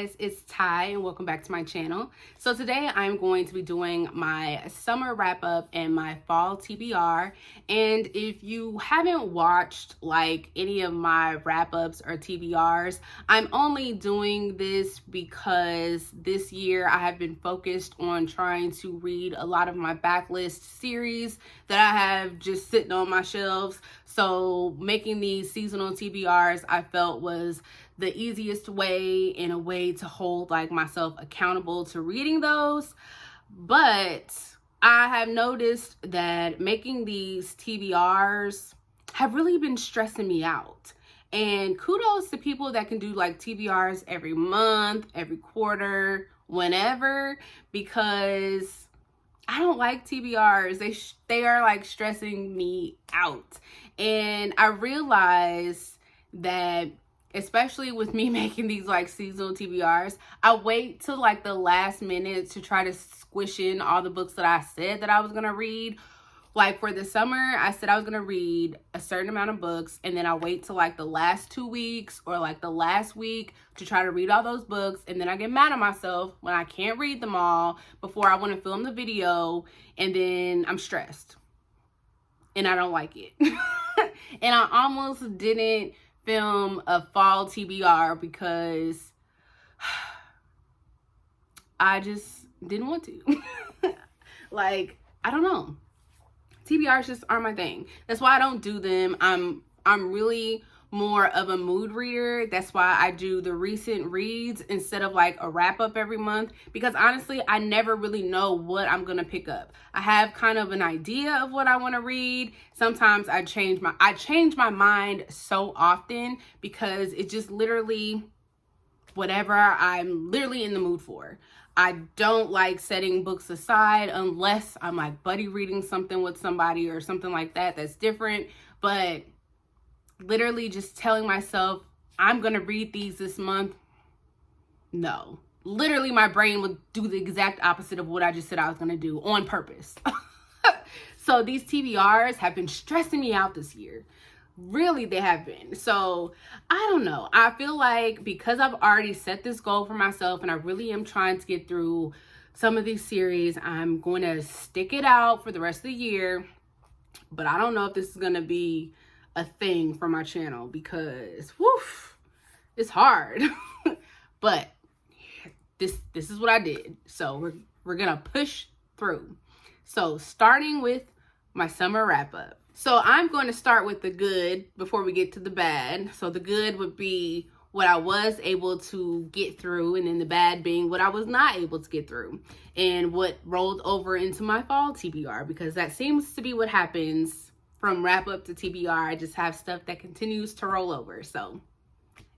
guys, it's Ty and welcome back to my channel. So today I'm going to be doing my summer wrap up and my fall TBR. And if you haven't watched like any of my wrap ups or TBRs, I'm only doing this because this year I have been focused on trying to read a lot of my backlist series that I have just sitting on my shelves. So making these seasonal TBRs I felt was the easiest way and a way to hold like myself accountable to reading those. But I have noticed that making these TBRs have really been stressing me out. And kudos to people that can do like TBRs every month, every quarter, whenever, because I don't like TBRs. They are like stressing me out. And I realize that especially with me making these like seasonal TBRs, I wait till like the last minute to try to squish in all the books that I said that I was gonna read. Like for the summer, I said I was gonna read a certain amount of books, and then I wait till like the last 2 weeks or like the last week to try to read all those books, and then I get mad at myself when I can't read them all before I want to film the video, and then I'm stressed and I don't like it. And I almost didn't film a fall TBR because I just didn't want to. Like, I don't know. TBRs just aren't my thing. That's why I don't do them. I'm really more of a mood reader. That's why I do the recent reads instead of like a wrap up every month, because honestly, I never really know what I'm gonna pick up. I have kind of an idea of what I want to read. Sometimes I change my mind so often because it's just literally whatever I'm literally in the mood for. I don't like setting books aside unless I'm like buddy reading something with somebody or something like that that's different. But literally just telling myself I'm gonna read these this month, no. Literally my brain would do the exact opposite of what I just said I was gonna do on purpose. So these TBRs have been stressing me out this year. Really, they have been. So I don't know. I feel like because I've already set this goal for myself and I really am trying to get through some of these series, I'm going to stick it out for the rest of the year. But I don't know if this is going to be a thing for my channel because woof, it's hard. But this is what I did. So we're going to push through. So starting with my summer wrap up. So I'm going to start with the good before we get to the bad. So the good would be what I was able to get through, and then the bad being what I was not able to get through and what rolled over into my fall TBR, because that seems to be what happens from wrap up to TBR. I just have stuff that continues to roll over. So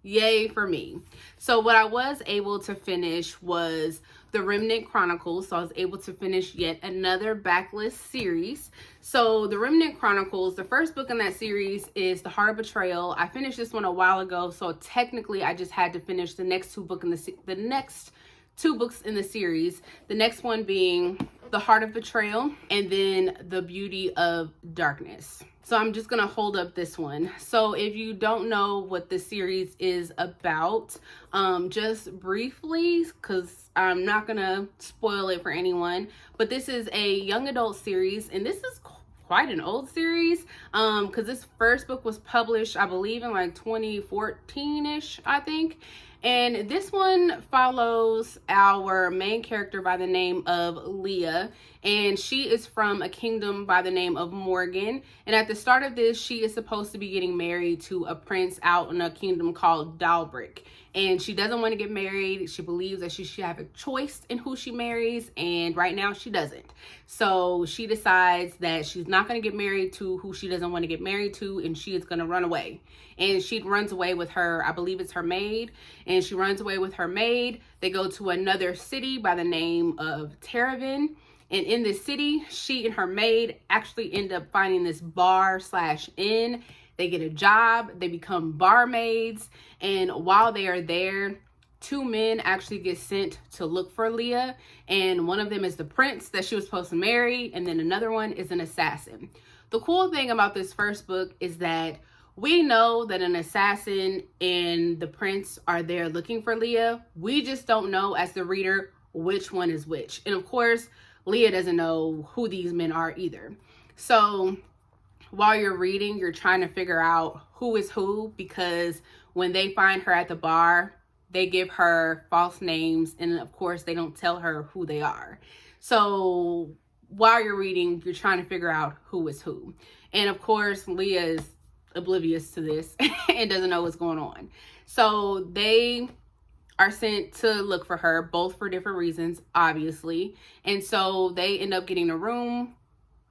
yay for me. So what I was able to finish was The Remnant Chronicles. So I was able to finish yet another backlist series. So The Remnant Chronicles, the first book in that series is The Heart of Betrayal. I finished this one a while ago, so technically I just had to finish the next two books in the series. The next one being The Heart of Betrayal, and then The Beauty of Darkness. So I'm just going to hold up this one. So if you don't know what the series is about, just briefly, because I'm not going to spoil it for anyone, but this is a young adult series, and this is quite an old series, because this first book was published, I believe, in like 2014-ish, I think. And this one follows our main character by the name of Leah, and she is from a kingdom by the name of Morgan. And at the start of this, she is supposed to be getting married to a prince out in a kingdom called Dalbrick. And she doesn't want to get married. She believes that she should have a choice in who she marries, and right now she doesn't. So she decides that she's not going to get married to who she doesn't want to get married to, and she is going to run away. And she runs away with her, I believe it's her maid, and she runs away with her maid. They go to another city by the name of Terraven. And in this city, she and her maid actually end up finding this bar/inn. They get a job, they become barmaids, and while they are there, 2 men actually get sent to look for Leah, and one of them is the prince that she was supposed to marry, and then another one is an assassin. The cool thing about this first book is that we know that an assassin and the prince are there looking for Leah. We just don't know as the reader which one is which. And of course, Leah doesn't know who these men are either. So while you're reading, you're trying to figure out who is who, because when they find her at the bar, they give her false names, and of course they don't tell her who they are. So while you're reading, you're trying to figure out who is who. And of course, Leah is oblivious to this and doesn't know what's going on. So they are sent to look for her, both for different reasons, obviously. And so they end up getting a room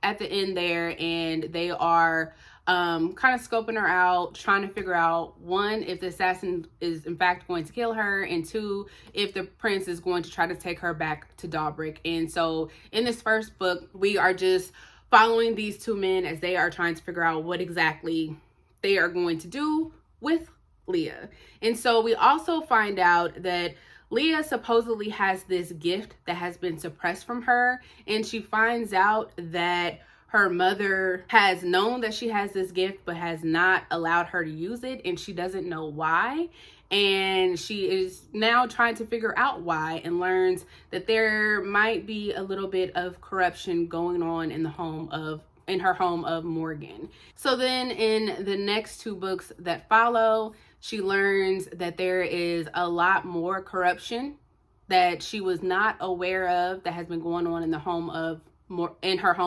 at the end there, and they are kind of scoping her out, trying to figure out, one, if the assassin is in fact going to kill her, and two, if the prince is going to try to take her back to Dahlbrick. And so in this first book, we are just following these two men as they are trying to figure out what exactly they are going to do with Leah. And so we also find out that Leah supposedly has this gift that has been suppressed from her, and she finds out that her mother has known that she has this gift but has not allowed her to use it, and she doesn't know why. And she is now trying to figure out why, and learns that there might be a little bit of corruption going on in her home of Morgan. So then in the next two books that follow, she learns that there is a lot more corruption that she was not aware of that has been going on in her home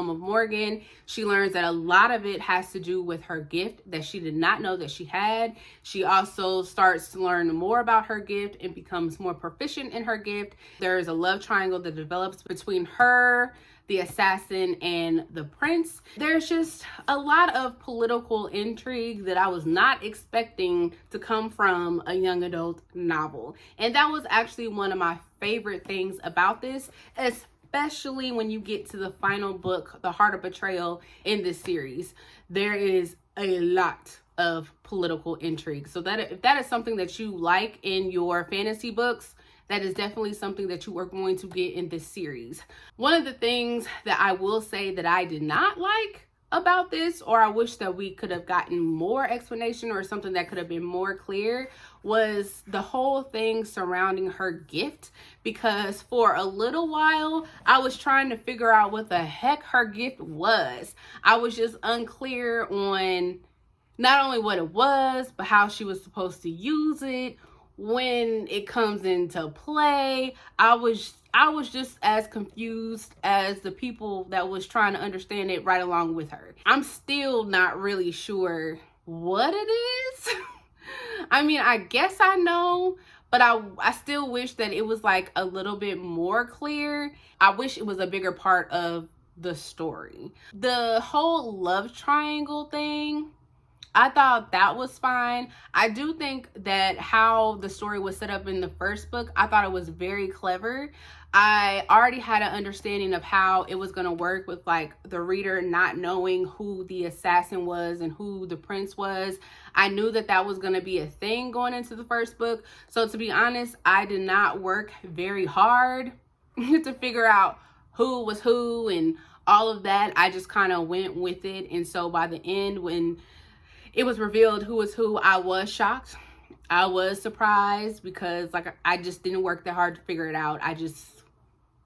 of Morgan. She learns that a lot of it has to do with her gift that she did not know that she had. She also starts to learn more about her gift and becomes more proficient in her gift. There is a love triangle that develops between her, the assassin, and the prince. There's just a lot of political intrigue that I was not expecting to come from a young adult novel. And that was actually one of my favorite things about this, especially when you get to the final book, The Heart of Betrayal, in this series. There is a lot of political intrigue. So that if that is something that you like in your fantasy books, that is definitely something that you are going to get in this series. One of the things that I will say that I did not like about this, or I wish that we could have gotten more explanation or something that could have been more clear, was the whole thing surrounding her gift. Because for a little while, I was trying to figure out what the heck her gift was. I was just unclear on not only what it was, but how she was supposed to use it, when it comes into play. I was just as confused as the people that was trying to understand it right along with her. I'm still not really sure what it is. I mean, I guess I know, but I still wish that it was like a little bit more clear. I wish it was a bigger part of the story. The whole love triangle thing, I thought that was fine. I do think that how the story was set up in the first book, I thought it was very clever. I already had an understanding of how it was going to work with like the reader not knowing who the assassin was and who the prince was. I knew that that was going to be a thing going into the first book. So to be honest, I did not work very hard to figure out who was who and all of that. I just kind of went with it. And so by the end, when it was revealed who was who, I was shocked. I was surprised because like I just didn't work that hard to figure it out. I just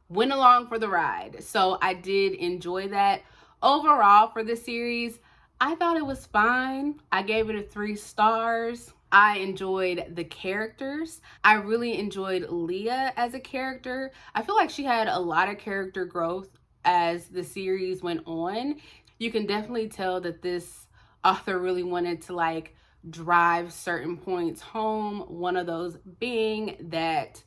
went along for the ride. So I did enjoy that. Overall for this series, I thought it was fine. I gave it 3 stars. I enjoyed the characters. I really enjoyed Leah as a character. I feel like she had a lot of character growth as the series went on. You can definitely tell that this author really wanted to like drive certain points home. One of those being that,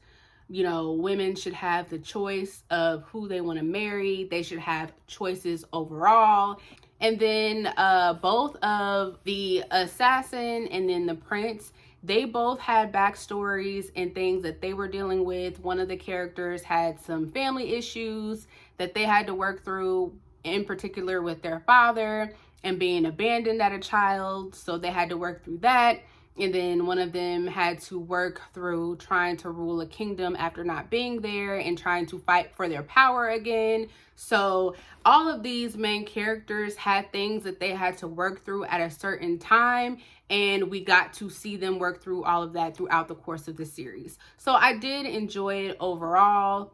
you know, women should have the choice of who they want to marry. They should have choices overall. And then both of the assassin and then the prince, they both had backstories and things that they were dealing with. One of the characters had some family issues that they had to work through, in particular with their father and being abandoned as a child. So they had to work through that. And then one of them had to work through trying to rule a kingdom after not being there and trying to fight for their power again. So all of these main characters had things that they had to work through at a certain time, and we got to see them work through all of that throughout the course of the series. So I did enjoy it overall.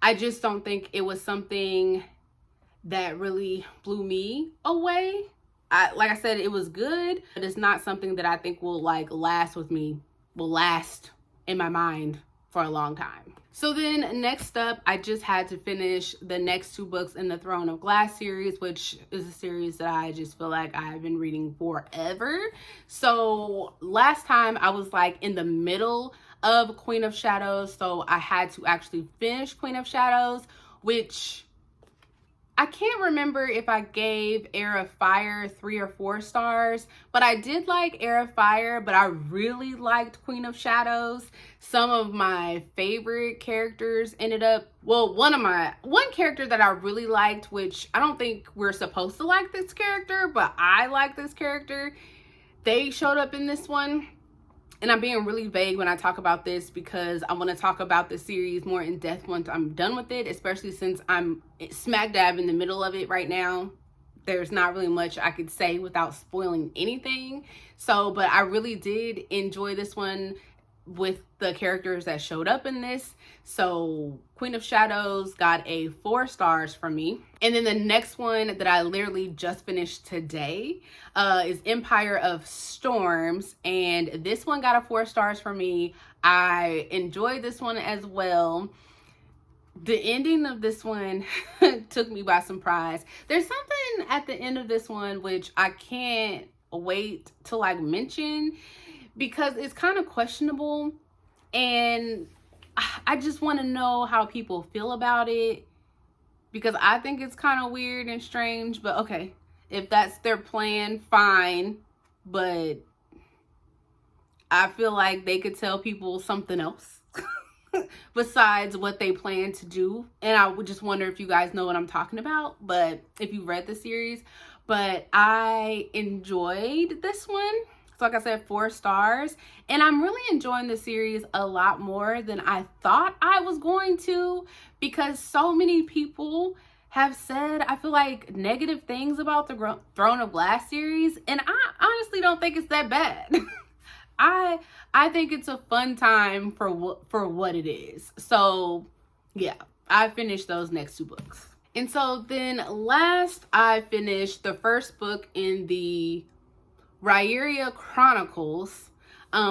I just don't think it was something that really blew me away. Like I said, it was good, but it's not something that I think will last in my mind for a long time. So then next up, I just had to finish the next 2 books in the Throne of Glass series, which is a series that I just feel like I've been reading forever. So last time I was in the middle of Queen of Shadows, so I had to actually finish Queen of Shadows, which I can't remember if I gave Heir of Fire 3 or 4 stars, but I did like Heir of Fire, but I really liked Queen of Shadows. Some of my favorite characters ended up, one character that I really liked, which I don't think we're supposed to like this character, but I like this character. They showed up in this one. And I'm being really vague when I talk about this because I want to talk about the series more in depth once I'm done with it, especially since I'm smack dab in the middle of it right now. There's not really much I could say without spoiling anything. But I really did enjoy this one with the characters that showed up in this. So Queen of Shadows got a 4 stars from me. And then the next one that I literally just finished today is Empire of Storms, and this one got a 4 stars from me. I enjoyed this one as well. The ending of this one took me by surprise. There's something at the end of this one which I can't wait to mention, because it's kind of questionable, and I just want to know how people feel about it, because I think it's kind of weird and strange. But okay, if that's their plan, fine, but I feel like they could tell people something else besides what they plan to do, and I would just wonder if you guys know what I'm talking about, but if you read the series. But I enjoyed this one. So like I said, 4 stars. And I'm really enjoying the series a lot more than I thought I was going to, because so many people have said, I feel like, negative things about the Throne of Glass series. And I honestly don't think it's that bad. I think it's a fun time for what it is. So yeah, I finished those next 2 books. And so then last, I finished the first book in the Rhaeria Chronicles,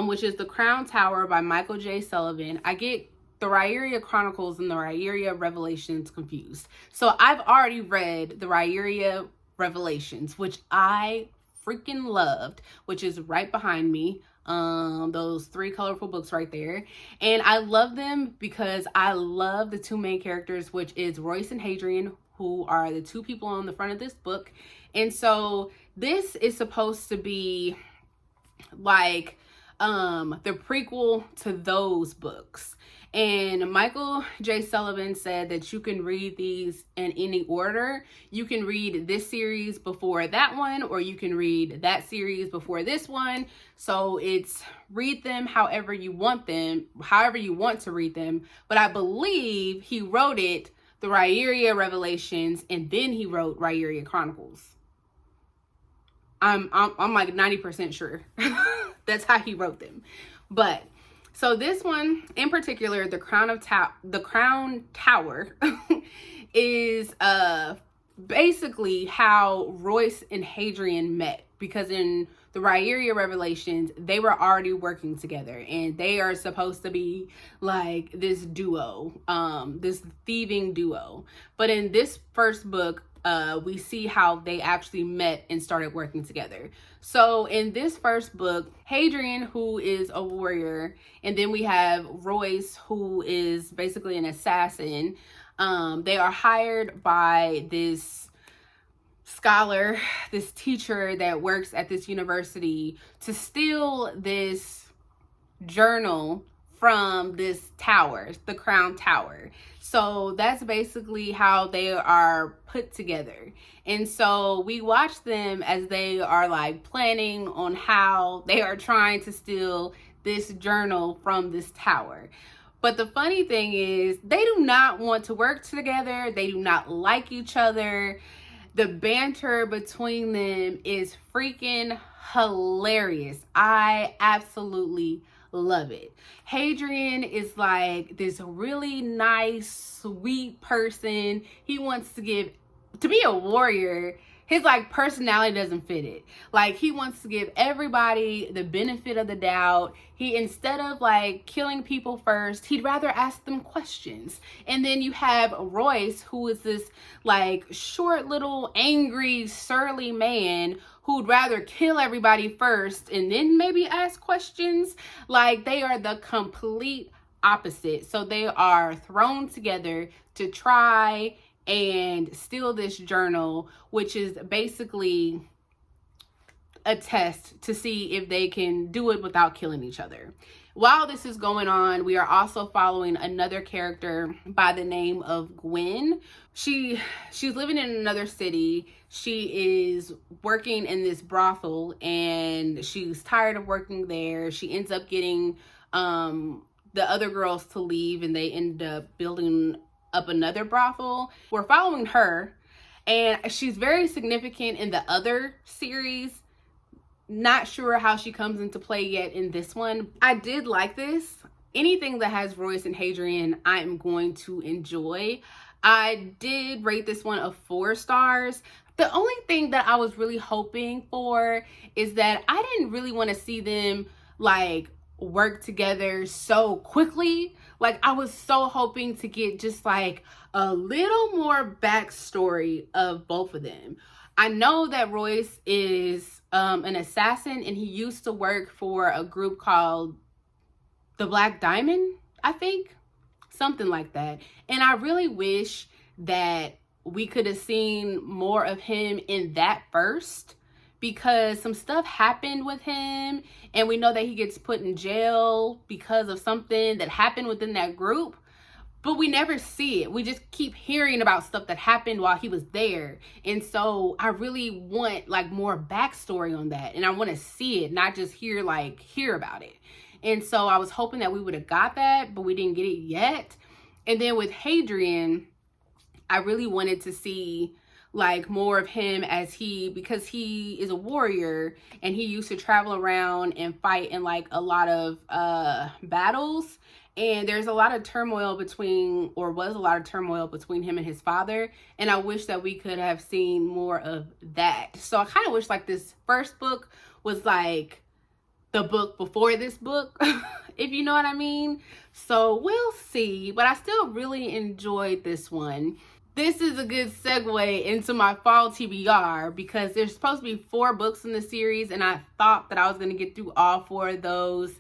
which is The Crown Tower by Michael J. Sullivan. I get the Rhaeria Chronicles and the Rhaeria Revelations confused. So I've already read the Rhaeria Revelations, which I freaking loved, which is right behind me. Those 3 colorful books right there. And I love them because I love the 2 main characters, which is Royce and Hadrian, who are the 2 people on the front of this book. And so this is supposed to be the prequel to those books. And Michael J. Sullivan said that you can read these in any order. You can read this series before that one, or you can read that series before this one. So it's read them however you want to read them. But I believe he wrote it, the Rhaeria Revelations, and then he wrote Rhaeria Chronicles. I'm 90% sure that's how he wrote them. But so this one in particular, the Crown Tower is basically how Royce and Hadrian met, because in the Rhaeria Revelations, they were already working together, and they are supposed to be this duo, this thieving duo. But in this first book, we see how they actually met and started working together. So in this first book, Hadrian, who is a warrior, and then we have Royce, who is basically an assassin. They are hired by this scholar, this teacher that works at this university, to steal this journal from this tower, the Crown Tower. So that's basically how they are put together. And so we watch them as they are like planning on how they are trying to steal this journal from this tower. But the funny thing is, they do not want to work together. They do not like each other. The banter between them is freaking hilarious. I absolutely love it. Hadrian is like this really nice, sweet person. He wants to be a warrior. His like personality doesn't fit it. Like, he wants to give everybody the benefit of the doubt. He, instead of like killing people first, he'd rather ask them questions. And then you have Royce, who is this like short little angry surly man who'd rather kill everybody first and then maybe ask questions. Like, they are the complete opposite. So they are thrown together to try and steal this journal, which is basically a test to see if they can do it without killing each other. While this is going on, we are also following another character by the name of Gwen. She's living in another city. She is working in this brothel and she's tired of working there. She ends up getting the other girls to leave, and they end up building up another brothel. We're following her, and she's very significant in the other series. Not sure how she comes into play yet in this one. I did like this. Anything that has Royce and Hadrian, I am going to enjoy. I did rate this one a 4 stars. The only thing that I was really hoping for is that I didn't really want to see them like work together so quickly. Like, I was so hoping to get just like a little more backstory of both of them. I know that Royce is an assassin, and he used to work for a group called the Black Diamond, I think, something like that. And I really wish that we could have seen more of him in that first, because some stuff happened with him, and we know that he gets put in jail because of something that happened within that group, but we never see it. We just keep hearing about stuff that happened while he was there. And so I really want like more backstory on that, and I want to see it, not just hear about it. And so I was hoping that we would have got that, but we didn't get it yet. And then with Hadrian, I really wanted to see like more of him because he is a warrior, and he used to travel around and fight in like a lot of battles. And there's a lot of turmoil was a lot of turmoil between him and his father. And I wish that we could have seen more of that. So I kind of wish like this first book was like the book before this book, if you know what I mean. So we'll see, but I still really enjoyed this one. This is a good segue into my fall TBR, because there's supposed to be 4 books in the series, and I thought that I was going to get through all 4 of those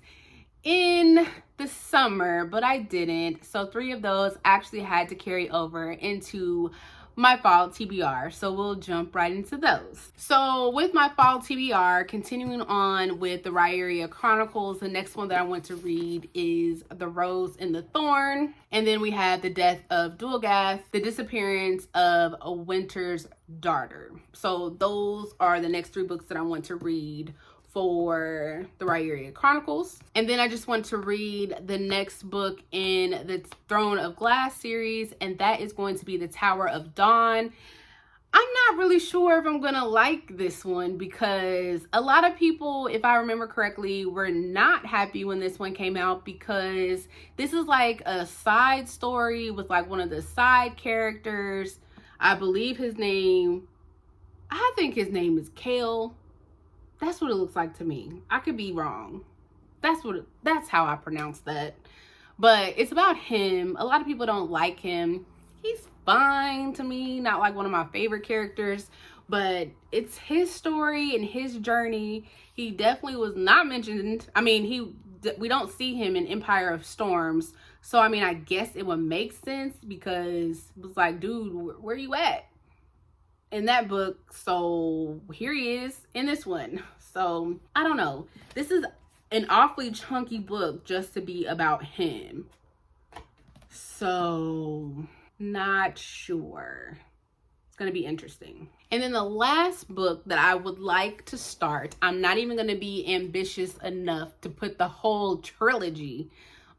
in the summer, but I didn't. So 3 of those actually had to carry over into my fall TBR. So we'll jump right into those. So with my fall TBR, continuing on with the Rhaeria Chronicles, the next one that I want to read is The Rose and the Thorn. And then we have The Death of Dulgath, The Disappearance of a Winter's Daughter. So those are the next 3 books that I want to read for the Rhaeria Chronicles. And then I just want to read the next book in the Throne of Glass series, and that is going to be The Tower of Dawn. I'm not really sure if I'm gonna like this one, because a lot of people, if I remember correctly, were not happy when this one came out, because this is like a side story with like one of the side characters. I believe I think his name is Kale. That's what it looks like to me. I could be wrong. That's how I pronounce that. But it's about him. A lot of people don't like him. He's fine to me, not like one of my favorite characters, but it's his story and his journey. He definitely was not mentioned. I mean, we don't see him in Empire of Storms. So, I mean, I guess it would make sense, because it was like, dude, where you at in that book? So here he is in this one. So I don't know. This is an awfully chunky book just to be about him. So, not sure. It's going to be interesting. And then the last book that I would like to start, I'm not even going to be ambitious enough to put the whole trilogy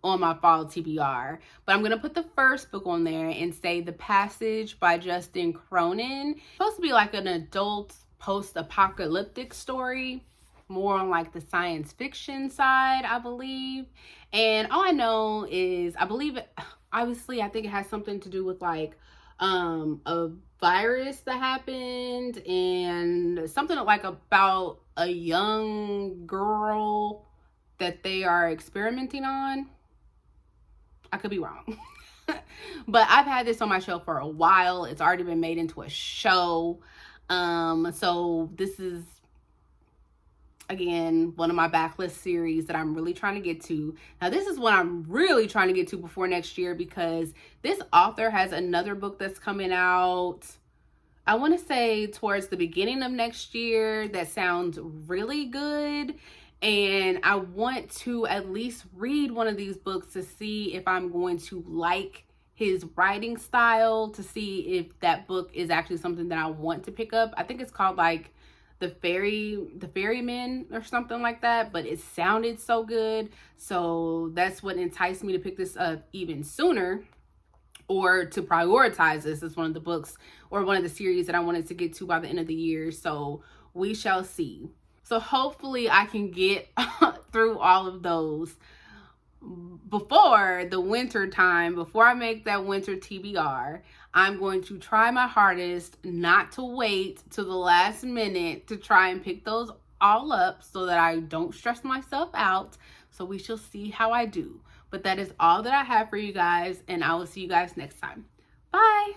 on my fall TBR, but I'm going to put the first book on there and say The Passage by Justin Cronin. It's supposed to be like an adult post-apocalyptic story, more on like the science fiction side, I believe. And all I know is, I believe it, obviously, I think it has something to do with like a virus that happened and something like about a young girl that they are experimenting on. I could be wrong. But I've had this on my shelf for a while. It's already been made into a show. So this is, again, one of my backlist series that I'm really trying to get to. Now, this is what I'm really trying to get to before next year, because this author has another book that's coming out, I want to say towards the beginning of next year, that sounds really good. And I want to at least read one of these books to see if I'm going to like his writing style, to see if that book is actually something that I want to pick up. I think it's called like the Ferryman or something like that, but it sounded so good. So that's what enticed me to pick this up even sooner, or to prioritize this as one of the books or one of the series that I wanted to get to by the end of the year. So we shall see. So hopefully I can get through all of those before the winter time, before I make that winter TBR. I'm going to try my hardest not to wait till the last minute to try and pick those all up so that I don't stress myself out. So we shall see how I do. But that is all that I have for you guys, and I will see you guys next time. Bye.